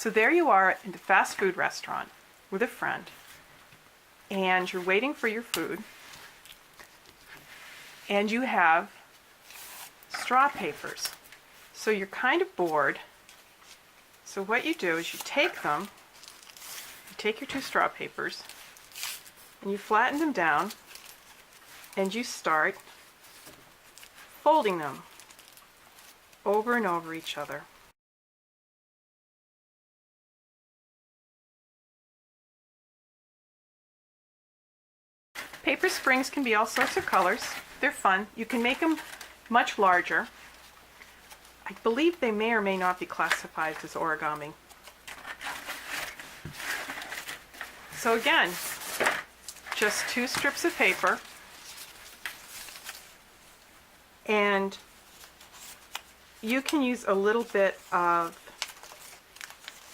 So there you are in the fast food restaurant with a friend, and you're waiting for your food, and you have straw papers. So you're kind of bored. So what you do is you take them, you take your 2 straw papers, and you flatten them down, and you start folding them over and over each other. Paper springs can be all sorts of colors. They're fun. You can make them much larger. I believe they may or may not be classified as origami. So again, just 2 strips of paper, and you can use a little bit of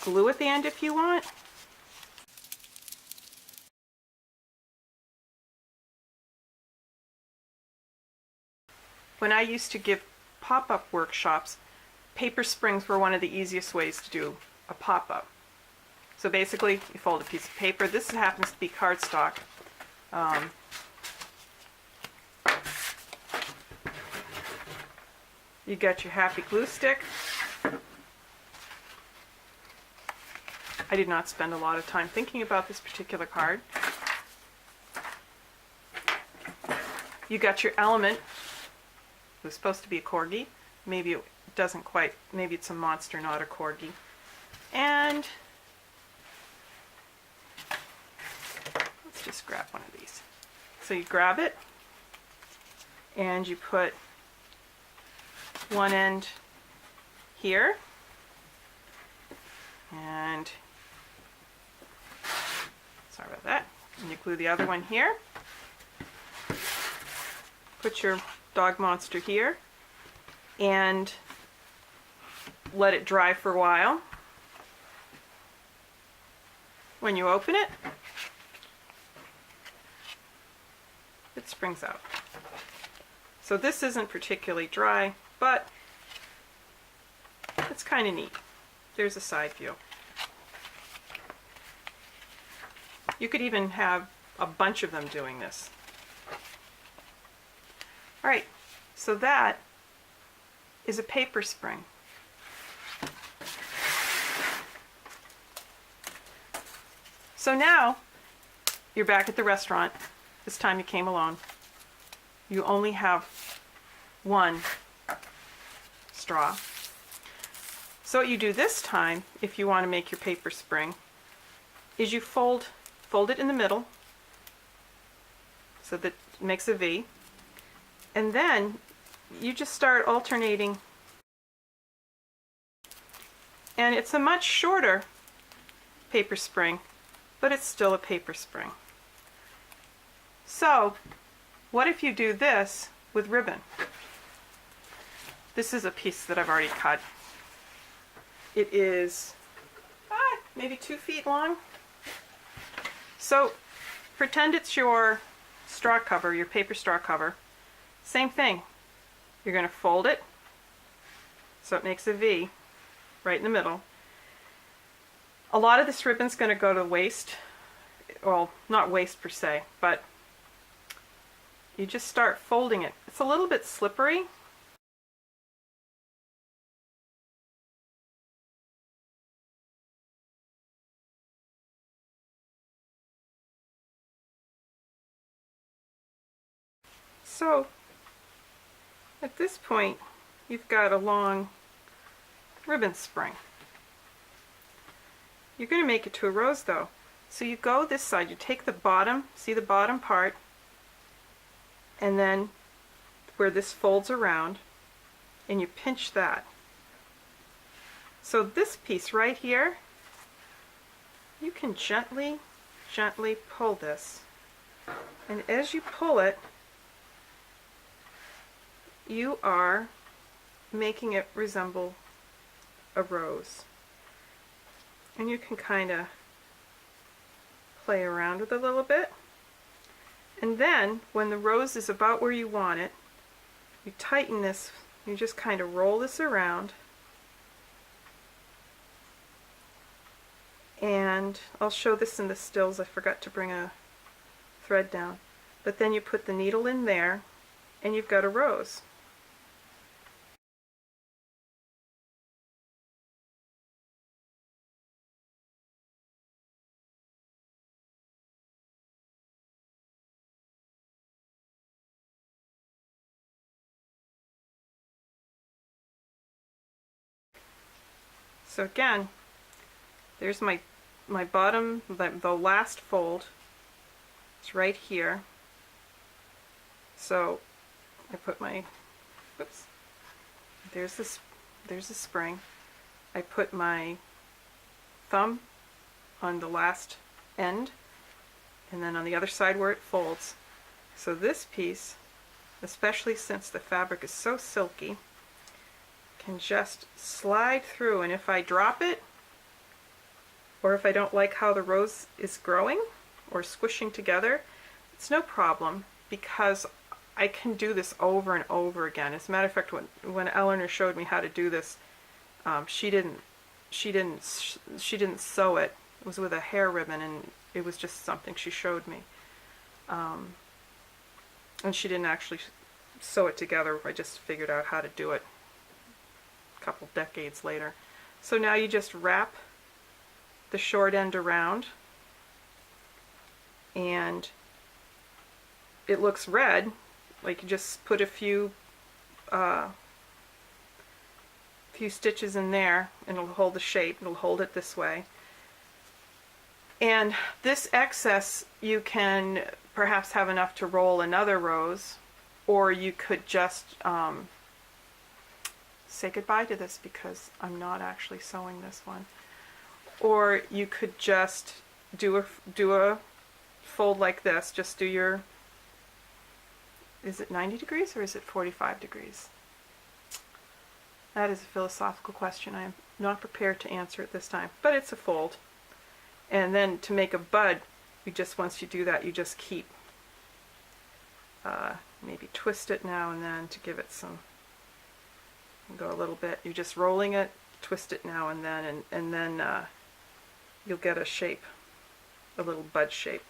glue at the end if you want. When I used to give pop-up workshops, paper springs were one of the easiest ways to do a pop-up. So basically, you fold a piece of paper. This happens to be cardstock. You got your happy glue stick. I did not spend a lot of time thinking about this particular card. You got your element. It was supposed to be a corgi. Maybe it doesn't quite, maybe it's a monster, not a corgi. And let's just grab one of these. So you grab it and you put one end here and sorry about that. And you glue the other one here. Put your dog monster here and let it dry for a while. When you open it, it springs out. So this isn't particularly dry, but it's kind of neat. There's a side view. You could even have a bunch of them doing this. Alright, so that is a paper spring. So now you're back at the restaurant. This time you came alone. You only have 1 straw. So what you do this time, if you want to make your paper spring, is you fold it in the middle so that it makes a V. And then you just start alternating, and it's a much shorter paper spring, but it's still a paper spring. So what if you do this with ribbon? This is a piece that I've already cut. It is maybe 2 feet long. So pretend it's your straw cover, your paper straw cover. Same thing. You're going to fold it so it makes a V right in the middle. A lot of this ribbon's going to go to waste. Well, not waste per se, but you just start folding it. It's a little bit slippery. So at this point, you've got a long ribbon spring. You're going to make it to a rose though. So you go this side, you take the bottom, see the bottom part, and then where this folds around, and you pinch that. So this piece right here, you can gently pull this. And as you pull it, you are making it resemble a rose. And you can kind of play around with it a little bit. And then when the rose is about where you want it, you tighten this, you just kind of roll this around And I'll show this in the stills. I forgot to bring a thread down. But then you put the needle in there and you've got a rose. So again, there's my bottom, the last fold. It's right here. So I put my, whoops, there's the spring. I put my thumb on the last end, and then on the other side where it folds. So this piece, especially since the fabric is so silky, can just slide through, and if I drop it, or if I don't like how the rose is growing or squishing together, it's no problem, because I can do this over and over again. As a matter of fact, when Eleanor showed me how to do this, she didn't sew it. It was with a hair ribbon, and it was just something she showed me. And she didn't actually sew it together. I just figured out how to do it a couple decades later. So now you just wrap the short end around, and it looks red. Like, you just put a few stitches in there and it'll hold the shape. It'll hold it this way. And this excess, you can perhaps have enough to roll another rose, or you could just say goodbye to this because I'm not actually sewing this one. Or you could just do a fold like this. Just do your, is it 90 degrees or is it 45 degrees? That is a philosophical question. I am not prepared to answer it this time, but it's a fold. And then to make a bud, you just, once you do that, you just keep, maybe twist it now and then to give it some, go a little bit. You're just rolling it, twist it now and then, and then you'll get a shape, a little bud shape.